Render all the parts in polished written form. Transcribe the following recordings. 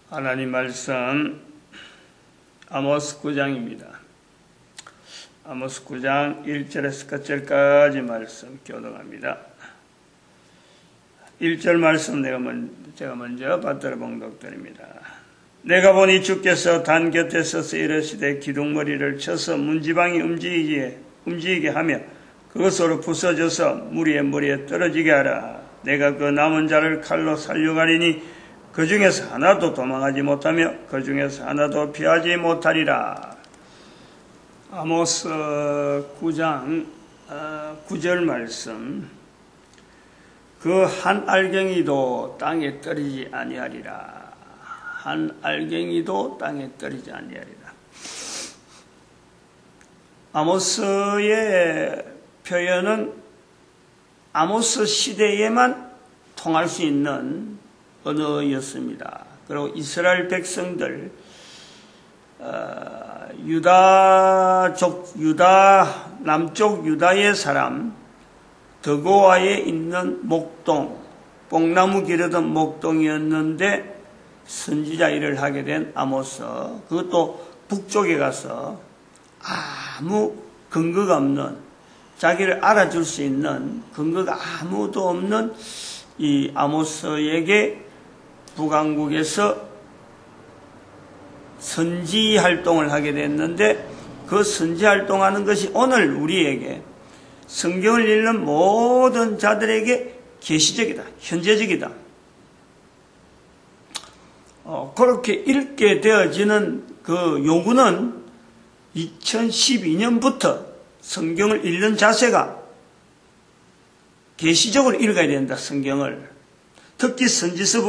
하나님 말씀 아모스 9장입니다. 아모스 9장 1절에서 끝절까지 말씀 교독합니다. 1절 말씀 제가 먼저 받들어 봉독드립니다. 내가 보니 주께서 단 곁에 서서 이르시되 기둥머리를 쳐서 문지방이 움직이게 하며 그것으로 부서져서 무리의 머리에 떨어지게 하라. 내가 그 남은 자를 칼로 살려가리니 그 중에서 하나도 도망하지 못하며 그 중에서 하나도 피하지 못하리라. 아모스 9장 9절 말씀. 그 한 알갱이도 땅에 떨어지지 아니하리라. 한 알갱이도 땅에 떨어지지 아니하리라. 아모스의 표현은 아모스 시대에만 통할 수 있는 언어였습니다. 그리고 이스라엘 백성들, 남쪽 유다의 사람, 더고아에 있는 목동, 뽕나무 기르던 목동이었는데 선지자 일을 하게 된 아모스, 그것도 북쪽에 가서 아무 근거가 없는, 자기를 알아줄 수 있는 근거가 아무도 없는 이 아모스에게 북왕국에서 선지 활동을 하게 됐는데, 그 선지 활동하는 것이 오늘 우리에게 성경을 읽는 모든 자들에게 계시적이다, 현재적이다. 그렇게 읽게 되어지는 그 요구는 2012년부터 성경을 읽는 자세가 계시적으로 읽어야 된다. 성경을 특히 선지서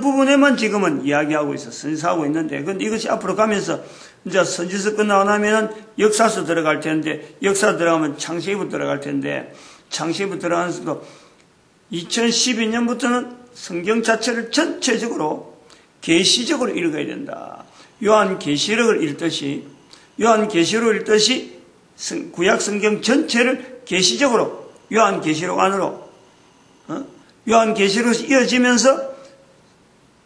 부분에만 지금은 이야기하고 있어, 선지서하고 있는데, 근데 이것이 앞으로 가면서 이제 선지서 끝나고 나면은 역사서 들어갈 텐데, 역사 들어가면 창세기부터 들어갈 텐데, 창세기부터 들어가면서도 2012년부터는 성경 자체를 전체적으로 계시적으로 읽어야 된다. 요한계시록을 읽듯이 구약 성경 전체를 계시적으로 요한계시록 안으로, 요한계시록에서 이어지면서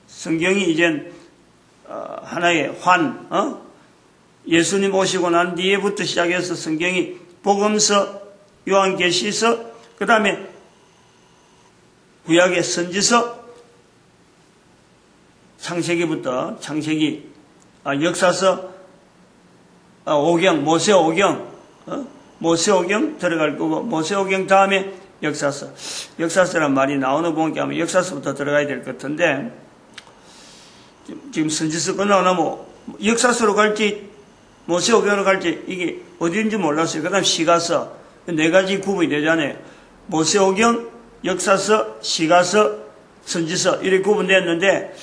성경이 이젠 하나의 예수님 오시고 난 뒤에부터 시작해서 성경이 복음서, 요한계시서, 그 다음에 구약의 선지서, 역사서, 오경, 모세오경 들어갈 거고, 모세오경 다음에 역사서란 말이 나오는 보니까 아마 역사서부터 들어가야 될 것 같은데, 지금 선지서 끝나고 나면 역사서로 갈지 모세오경으로 갈지 이게 어디인지 몰랐어요. 그 다음 시가서, 네 가지 구분이 되잖아요. 모세오경, 역사서, 시가서, 선지서 이렇게 구분되었는데,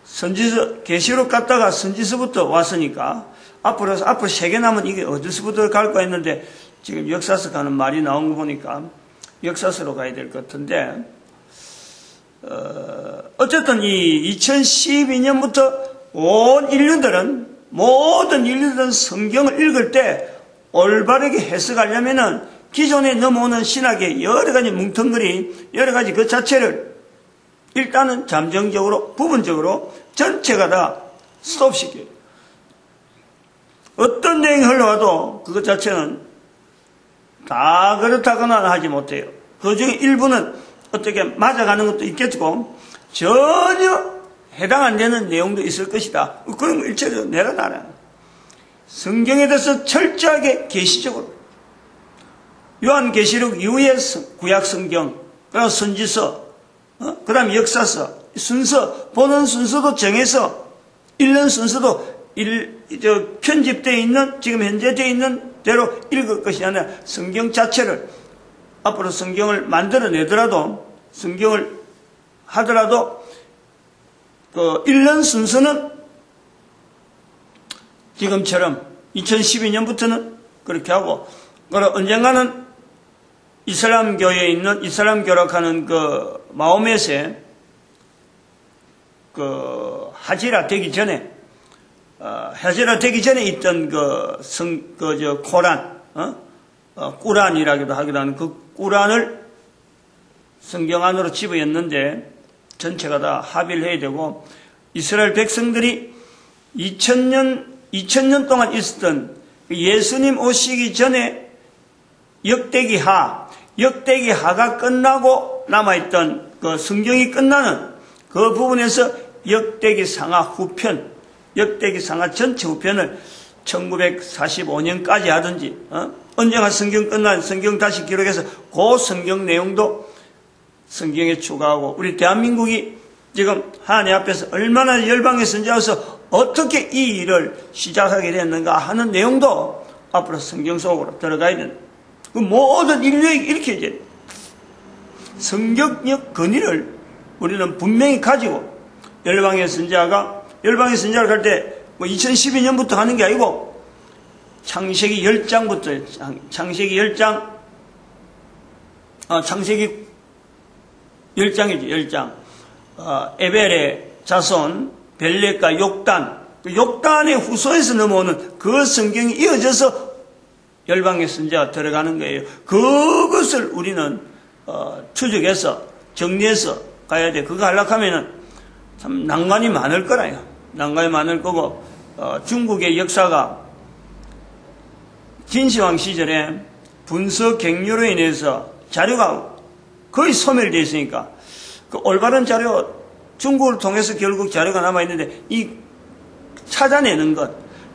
선지서 계시록 갔다가 선지서부터 왔으니까 앞으로 세 개 남은 이게 어디서부터 갈까 했는데, 지금 역사서 가는 말이 나온 거 보니까 역사서로 가야 될 것 같은데, 어쨌든 이 2012년부터 모든 인류들은 성경을 읽을 때 올바르게 해석하려면은 기존에 넘어오는 신학의 여러 가지 뭉텅거리, 여러 가지 그 자체를 일단은 잠정적으로, 부분적으로 전체가 다 스톱시켜요. 어떤 내용이 흘러와도 그것 자체는 다 그렇다거나 하지 못해요. 그 중에 일부는 어떻게 맞아가는 것도 있겠고, 전혀 해당 안 되는 내용도 있을 것이다. 그런 거 일체적으로 내려놔라. 성경에 대해서 철저하게 계시적으로, 요한계시록 이후에 구약 성경, 그리고 선지서, 그 다음에 역사서, 순서, 보는 순서도 정해서, 읽는 순서도 편집되어 있는, 지금 현재 되어 있는 대로 읽을 것이 아니라 성경 자체를, 앞으로 성경을 만들어내더라도, 성경을 하더라도, 읽는 순서는 지금처럼 2012년부터는 그렇게 하고, 그리고 언젠가는 이슬람교에 있는, 이슬람 교락하는 마호멧의 하지라 되기 전에 있던 코란, 꾸란이라기도 하기도 하는 그 꾸란을 성경 안으로 집어였는데 전체가 다 합의를 해야 되고, 이스라엘 백성들이 2000년 동안 있었던 예수님 오시기 전에 역대기하가 끝나고 남아있던 그 성경이 끝나는 그 부분에서 역대기상하 후편, 역대기상하 전체 후편을 1945년까지 하든지, 언젠가 성경 끝난 성경 다시 기록해서 그 성경 내용도 성경에 추가하고, 우리 대한민국이 지금 하나님 앞에서 얼마나 열방의 선지자로서 어떻게 이 일을 시작하게 됐는가 하는 내용도 앞으로 성경 속으로 들어가야 된다. 그 모든 인류에게 이렇게 이제 성경적 권위를 우리는 분명히 가지고, 열방의 선지자를 할 때 뭐 2012년부터 하는 게 아니고 창세기 10장부터, 창세기 10장이죠. 10장. 에벨의 자손 벨렉과 욕단의 후손에서 넘어오는 그 성경이 이어져서 열방의 선지자가 들어가는 거예요. 그것을 우리는 추적해서 정리해서 가야 돼. 그거 하려고 하면은 참 난관이 많을 거라요. 난관이 많을 거고, 중국의 역사가 진시황 시절에 분서갱료로 인해서 자료가 거의 소멸되어 있으니까 그 올바른 자료, 중국을 통해서 결국 자료가 남아있는데, 이 찾아내는 것,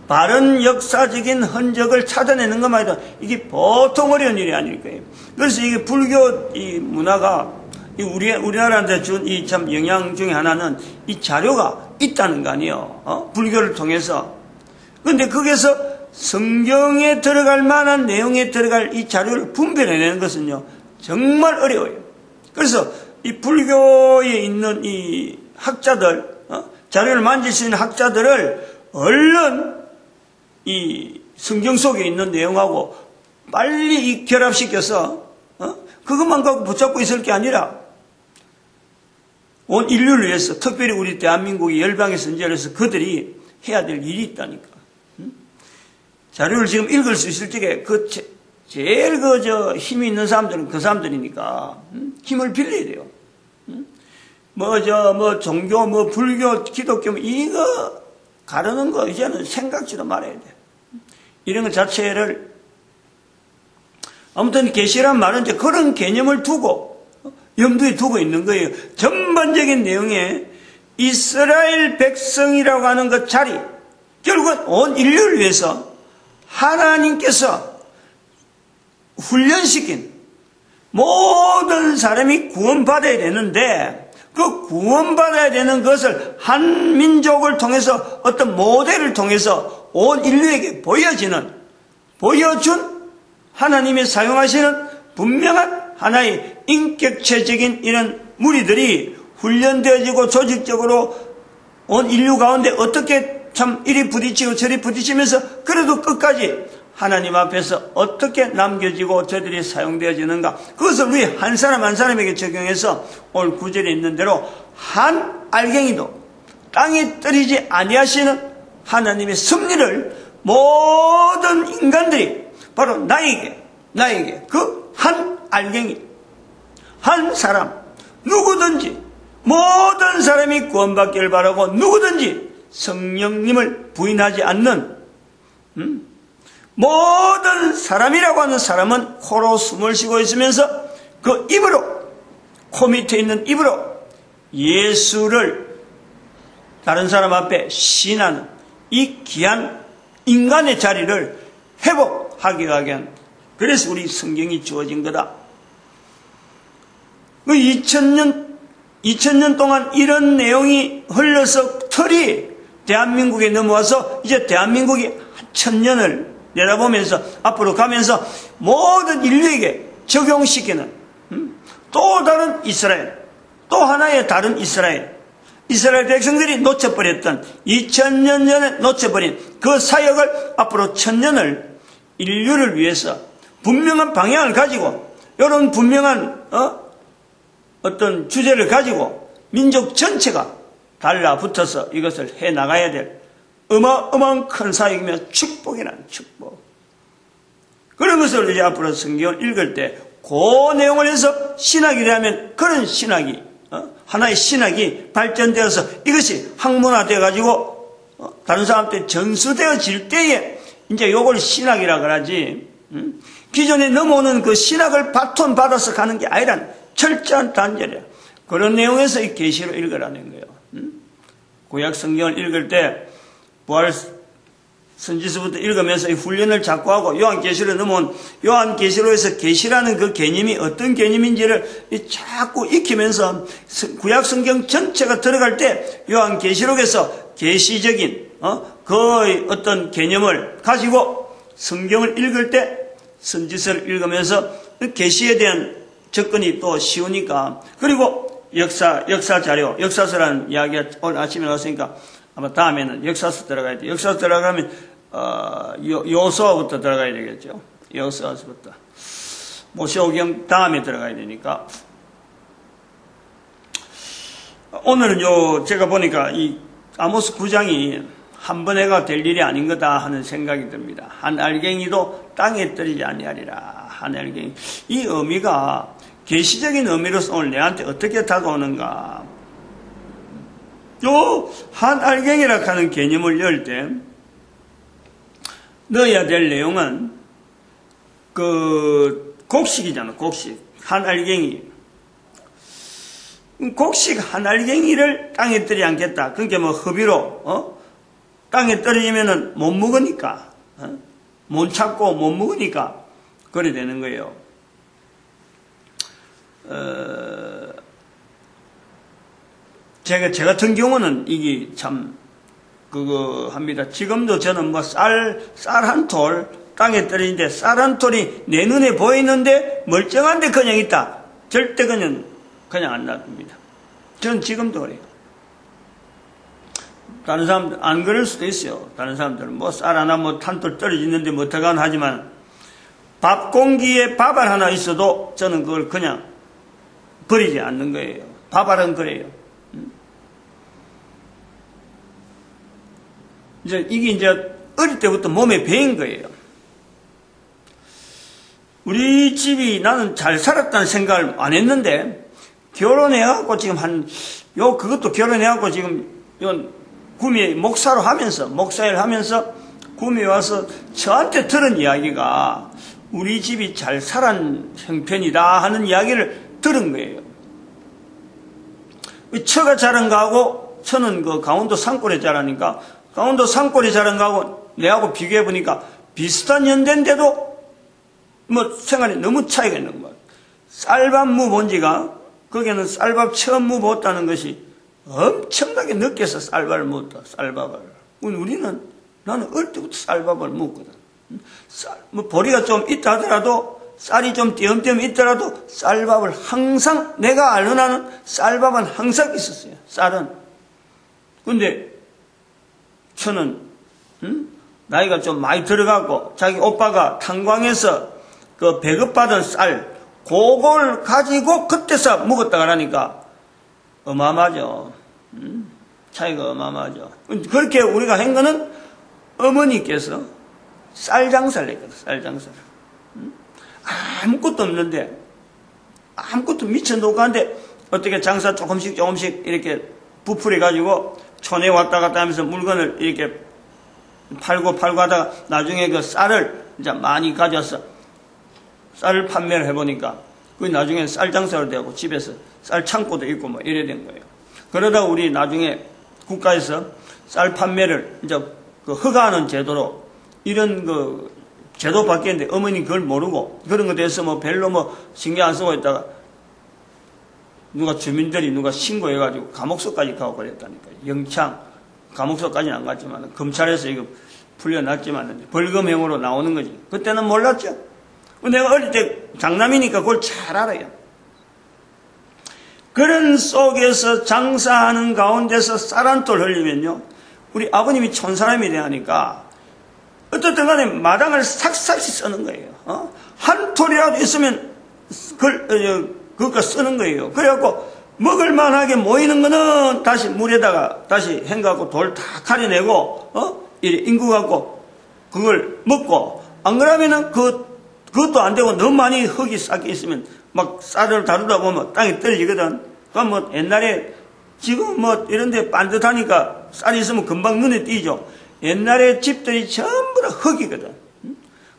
바른 역사적인 흔적을 찾아내는 것만 해도 이게 보통 어려운 일이 아닐 거예요. 그래서 이게 불교 이 문화가 우리나라한테 준 이 참 영향 중에 하나는 이 자료가 있다는 거 아니에요. 불교를 통해서. 그런데 거기서 성경에 들어갈 만한 내용에 들어갈 이 자료를 분별해내는 것은요, 정말 어려워요. 그래서 이 불교에 있는 이 학자들, 자료를 만질 수 있는 학자들을 얼른 이 성경 속에 있는 내용하고 빨리 이 결합시켜서 그것만 갖고 붙잡고 있을 게 아니라 온 인류를 위해서, 특별히 우리 대한민국의 열방의 선지자로서 그들이 해야 될 일이 있다니까. 자료를 지금 읽을 수 있을 적에 제일 힘이 있는 사람들은 그 사람들이니까 힘을 빌려야 돼요. 종교, 불교, 기독교, 이거 가르는 거 이제는 생각지도 말아야 돼. 이런 것 자체를, 아무튼 계시란 말은 이제 그런 개념을 두고 염두에 두고 있는 거예요. 전반적인 내용에 이스라엘 백성이라고 하는 그 자리, 결국은 온 인류를 위해서 하나님께서 훈련시킨 모든 사람이 구원받아야 되는데, 그 구원받아야 되는 것을 한 민족을 통해서, 어떤 모델을 통해서 온 인류에게 보여준 하나님이 사용하시는 분명한 하나의 인격체적인 이런 무리들이 훈련되어지고 조직적으로 온 인류 가운데 어떻게 참 이리 부딪히고 저리 부딪히면서 그래도 끝까지 하나님 앞에서 어떻게 남겨지고 저들이 사용되어지는가, 그것을 우리 한 사람 한 사람에게 적용해서 오늘 구절에 있는 대로 한 알갱이도 땅에 떨어지지 아니하시는 하나님의 섭리를 모든 인간들이 바로 나에게 그 한 알갱이, 한 사람, 누구든지 모든 사람이 구원받기를 바라고 누구든지 성령님을 부인하지 않는 모든 사람이라고 하는 사람은 코로 숨을 쉬고 있으면서 그 입으로, 코 밑에 있는 입으로 예수를 다른 사람 앞에 신하는 이 귀한 인간의 자리를 회복하게 하게 한, 그래서 우리 성경이 주어진 거다. 그 2000년 동안 이런 내용이 흘러서 털이 대한민국에 넘어와서 이제 대한민국이 1000년을 내다보면서 앞으로 가면서 모든 인류에게 적용시키는 또 다른 이스라엘, 또 하나의 다른 이스라엘 백성들이 놓쳐버렸던 2000년 전에 놓쳐버린 그 사역을 앞으로 1000년을 인류를 위해서 분명한 방향을 가지고, 이런 분명한 어떤 주제를 가지고 민족 전체가 달라붙어서 이것을 해나가야 될 어마어마한 큰 사역이며 축복이라는 축복. 그런 것을 이제 앞으로 성경을 읽을 때 그 내용을 해서 신학이라면 그런 신학이 하나의 신학이 발전되어서 이것이 학문화되어가지고 다른 사람한테 전수되어질 때에 이제 요걸 신학이라 그러지. 기존에 넘어오는 그 신학을 바톤 받아서 가는 게 아니란 철저한 단절이야. 그런 내용에서 이 계시로 읽으라는 거예요. 구약 성경을 읽을 때 부활 선지서부터 읽으면서 이 훈련을 자꾸 하고 요한계시로 넘어온 요한계시로에서 계시라는 그 개념이 어떤 개념인지를 자꾸 익히면서 구약 성경 전체가 들어갈 때 요한계시록에서 계시적인 그 어떤 개념을 가지고 성경을 읽을 때 선지서를 읽으면서 계시에 대한 접근이 또 쉬우니까. 그리고 역사 자료, 역사서라는 이야기가 오늘 아침에 나왔으니까 아마 다음에는 역사서 들어가야 돼. 역사서 들어가면 요소부터 들어가야 되겠죠. 요소부터. 모세오경 다음에 들어가야 되니까. 오늘은 제가 보니까 이 아모스 9장이 한 번에가 될 일이 아닌 거다 하는 생각이 듭니다. 한 알갱이도 땅에 떨어지지 아니하리라. 한 알갱이. 이 의미가 계시적인 의미로서 오늘 내한테 어떻게 다가오는가. 한 알갱이라 하는 개념을 열 때 넣어야 될 내용은 곡식이잖아. 곡식. 한 알갱이. 곡식 한 알갱이를 땅에 떨어지지 않겠다. 그러니까 허비로 땅에 떨어지면은 못 먹으니까 못 찾고 못 먹으니까 그래 되는 거예요. 제 같은 경우는 이게 참 합니다. 지금도 저는 쌀 한 톨 땅에 떨어지는데 쌀 한 톨이 내 눈에 보이는데 멀쩡한데 그냥 있다. 절대 그냥 안 놔둡니다. 저는 지금도 그래요. 다른 사람들 안 그럴 수도 있어요. 다른 사람들은 쌀 하나 한 톨 떨어지는데 어떡하나 하지만 밥 공기에 밥알 하나 있어도 저는 그걸 그냥 버리지 않는 거예요. 밥알은 그래요. 이게 어릴 때부터 몸에 배인 거예요. 우리 집이 나는 잘 살았다는 생각을 안 했는데, 결혼해갖고 지금 그것도 결혼해갖고 지금, 구미에 목사일 하면서 구미에 와서 저한테 들은 이야기가 우리 집이 잘 살은 형편이다 하는 이야기를 들은 거예요. 처가 자란 거하고, 처는 강원도 산골에 자라니까, 강원도 산골에 자란 거하고 내하고 비교해보니까 비슷한 연대인데도 생활이 너무 차이가 있는 거야. 쌀밥 무 본지가 거기에는 쌀밥 처음 무 부었다는 것이 엄청나게 늦게서 쌀밥을 묵었다. 쌀밥을. 나는 어릴 때부터 쌀밥을 묵거든. 보리가 좀 있다 하더라도 쌀이 좀 띄엄띄엄 있더라도 쌀밥을 항상 내가 알는 한은 쌀밥은 항상 있었어요. 쌀은. 근데 저는 나이가 좀 많이 들어가고 자기 오빠가 탄광에서 배급받은 쌀 그걸 가지고 그때서 먹었다 그러니까 어마어마하죠. 차이가 어마어마하죠. 그렇게 우리가 한 거는 어머니께서 쌀 장사를 했거든. 쌀 장사를. 아무것도 없는데 아무것도 미쳐 녹았는데 어떻게 장사 조금씩 이렇게 부풀해 가지고 촌에 왔다 갔다 하면서 물건을 이렇게 팔고 하다가 나중에 그 쌀을 이제 많이 가져서 쌀을 판매를 해보니까 그 나중에 쌀 장사로 되고 집에서 쌀 창고도 있고 이래 된 거예요. 그러다 우리 나중에 국가에서 쌀 판매를 이제 허가하는 제도로 이런 제도 바뀌었는데 어머니 그걸 모르고 그런 것에 대해서 별로 신경 안 쓰고 있다가 주민들이 신고해가지고 감옥소까지 가고 그랬다니까요. 영창, 감옥소까지는 안 갔지만, 검찰에서 이거 풀려났지만, 벌금형으로 나오는 거지. 그때는 몰랐죠. 내가 어릴 때 장남이니까 그걸 잘 알아요. 그런 속에서 장사하는 가운데서 쌀 한 톨 흘리면요, 우리 아버님이 촌사람이 되니까, 어떻든 간에 마당을 삭삭이 쓰는 거예요. 한 톨이라도 있으면, 그거 쓰는 거예요. 그래갖고 먹을만하게 모이는 거는 다시 물에다가 다시 헹가고 돌 다 가려내고 이래 인구 갖고 그걸 먹고 안 그러면은 그것도 안 되고 너무 많이 흙이 쌓여 있으면 막 쌀을 다루다 보면 땅에 떨어지거든. 그럼 뭐 옛날에 지금 뭐 이런데 반듯하니까 쌀이 있으면 금방 눈에 띄죠. 옛날에 집들이 전부 다 흙이거든.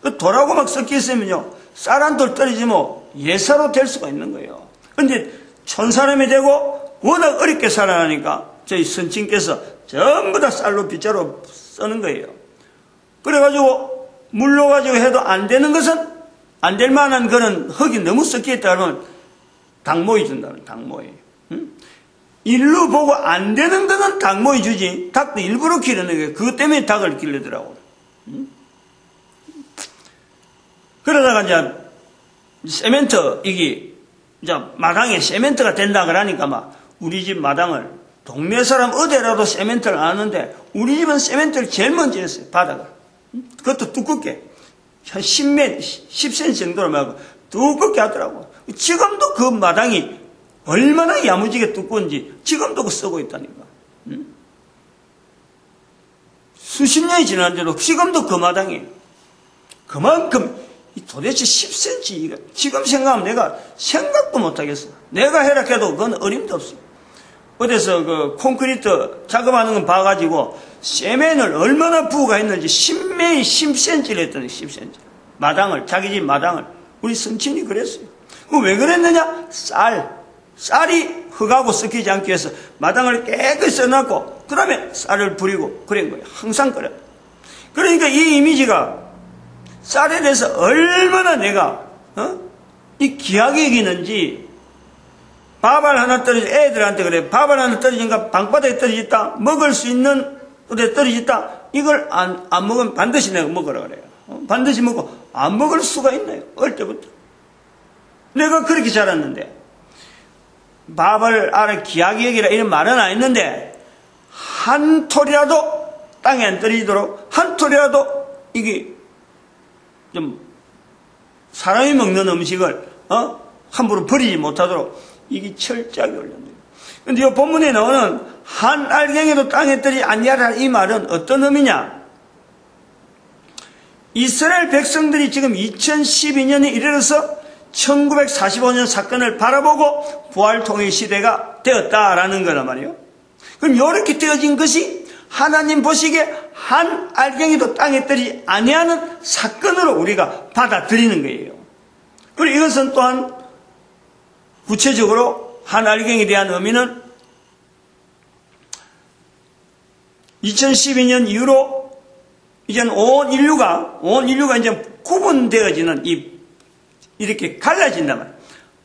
그 돌하고 막 섞여 있으면요, 쌀 한 돌 떨어지면 예사로 될 수가 있는 거예요. 근데 촌사람이 되고 워낙 어렵게 살아나니까 저희 선친께서 전부 다 쌀로 빗자루 쓰는 거예요. 그래가지고 물로 가지고 해도 안 되는 것은 안 될 만한 그런 흙이 너무 섞여 있다 그러면 닭모이 준다는 닭모이. 일로 보고 안 되는 거는 닭모이 주지. 닭도 일부러 기르는 거예요. 그것 때문에 닭을 기르더라고. 그러다가 이제 세멘트 이게 이제 마당에 세멘트가 된다 그러니까 막 우리 집 마당을 동네 사람 어디라도 세멘트를 안 하는데 우리 집은 세멘트를 제일 먼저 했어요. 바닥을. 그것도 두껍게 한 10cm 정도로 말고 두껍게 하더라고. 지금도 그 마당이 얼마나 야무지게 두꺼운지 지금도 그 쓰고 있다니까. 수십 년이 지났는데도 지금도 그 마당이 그만큼 도대체 10cm 지금 생각하면 내가 생각도 못하겠어. 내가 해라 해도 그건 어림도 없어. 어디서 그 콘크리트 작업하는 건 봐가지고 세면을 얼마나 부어가 했는지 10cm를 했더니 10cm 마당을 자기 집 마당을 우리 선친이 그랬어요. 왜 그랬느냐? 쌀이 흙하고 섞이지 않기 위해서 마당을 깨끗이 써놨고 그 다음에 쌀을 부리고 그런 거예요. 항상 그래. 그러니까 이 이미지가 쌀에 대해서 얼마나 내가 이 귀하게 여기는지. 밥알 하나 떨어져 애들한테 그래. 밥알 하나 떨어지니까 방바닥에 떨어졌다. 먹을 수 있는 곳에 떨어졌다. 이걸 안 먹으면 반드시 내가 먹으라 그래요. 반드시 먹고 안 먹을 수가 있나요? 어릴 때부터. 내가 그렇게 자랐는데 밥을 알아 귀하게 여기라 이런 말은 안 했는데 한 톨이라도 땅에 안 떨어지도록 한 톨이라도 이게 좀 사람이 먹는 음식을 함부로 버리지 못하도록 이게 철저하게 올렸네요. 그런데 이 본문에 나오는 한 알갱이도 땅에 떨어지지 아니하라 이 말은 어떤 의미냐? 이스라엘 백성들이 지금 2012년에 이르러서 1945년 사건을 바라보고 부활통일 시대가 되었다라는 거란 말이에요. 그럼 이렇게 되어진 것이 하나님 보시기에 한 알갱이도 땅에 떨어지지 아니하는 사건으로 우리가 받아들이는 거예요. 그리고 이것은 또한 구체적으로 한 알갱이에 대한 의미는 2012년 이후로 이제는 온 인류가 이제 구분되어지는 이렇게 갈라진단 말이에요.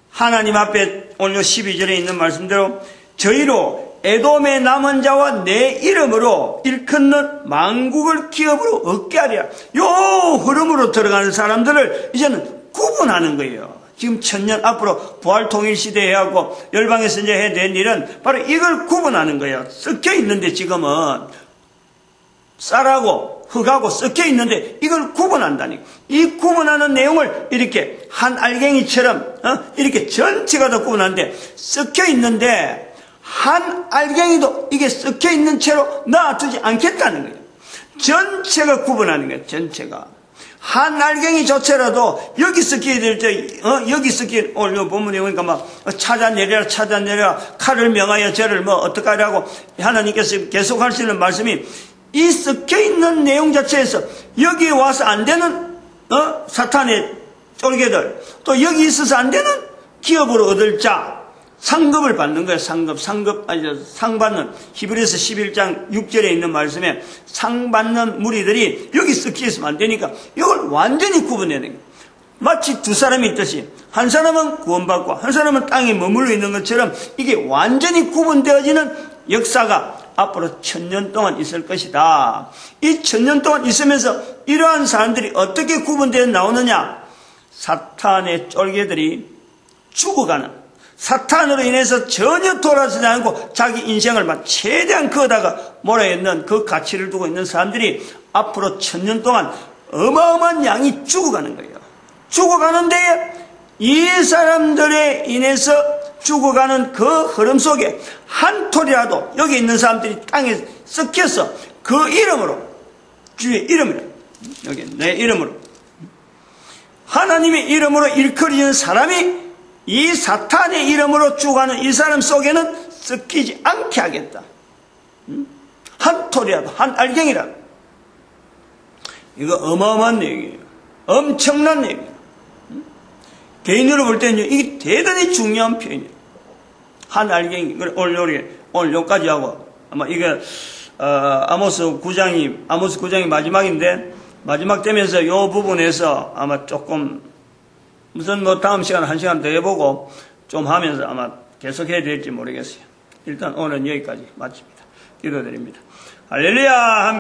하나님 앞에 오늘 12절에 있는 말씀대로 저희로 에돔의 남은 자와 내 이름으로 일컫는 만국을 기업으로 얻게 하리라. 요 흐름으로 들어가는 사람들을 이제는 구분하는 거예요. 지금 천년 앞으로 부활통일 시대에 하고 열방에서 이제 해야 될 일은 바로 이걸 구분하는 거예요. 섞여 있는데 지금은 쌀하고 흙하고 섞여 있는데 이걸 구분한다니. 이 구분하는 내용을 이렇게 한 알갱이처럼 이렇게 전체가 다 구분하는데 섞여 있는데 한 알갱이도 이게 섞여 있는 채로 놔두지 않겠다는 거예요. 전체가 구분하는 거예요. 전체가. 한 알갱이조차라도 여기 섞여야 될 때, 여기 섞여, 오늘 본문에 보니까 막 찾아내려라, 칼을 명하여 저를 뭐 어떡하라고 하나님께서 계속 하시는 말씀이 이 섞여 있는 내용 자체에서 여기 와서 안 되는, 사탄의 쫄개들, 또 여기 있어서 안 되는 기업으로 얻을 자, 상급을 받는 거예요. 상 받는 히브리서 11장 6절에 있는 말씀에 상 받는 무리들이 여기 섞여 있으면 안 되니까 이걸 완전히 구분해야 돼요. 마치 두 사람이 있듯이 한 사람은 구원받고 한 사람은 땅에 머물러 있는 것처럼 이게 완전히 구분되어지는 역사가 앞으로 1000년 동안 있을 것이다. 이 1000년 동안 있으면서 이러한 사람들이 어떻게 구분되어 나오느냐? 사탄의 쫄개들이 죽어가는, 사탄으로 인해서 전혀 돌아서지 않고 자기 인생을 막 최대한 거다가 몰아있는 그 가치를 두고 있는 사람들이 앞으로 1000년 동안 어마어마한 양이 죽어가는 거예요. 죽어가는데 이 사람들에 인해서 죽어가는 그 흐름 속에 한 톨이라도 여기 있는 사람들이 땅에 섞여서 그 이름으로, 주의 이름으로, 여기 내 이름으로, 하나님의 이름으로 일컬이는 사람이 이 사탄의 이름으로 죽어가는 이 사람 속에는 섞이지 않게 하겠다. 한 톨이라도, 한 알갱이라도. 이거 어마어마한 얘기예요. 엄청난 얘기예요. 개인으로 볼 때는 이게 대단히 중요한 표현이에요. 한 알갱이. 오늘 여기까지 하고, 아마 이게, 아모스 9장이 마지막인데, 마지막 되면서 이 부분에서 아마 조금, 무슨 다음 시간 1시간 더 해보고 좀 하면서 아마 계속 해야 될지 모르겠어요. 일단 오늘은 여기까지 마칩니다. 기도드립니다. 할렐루야!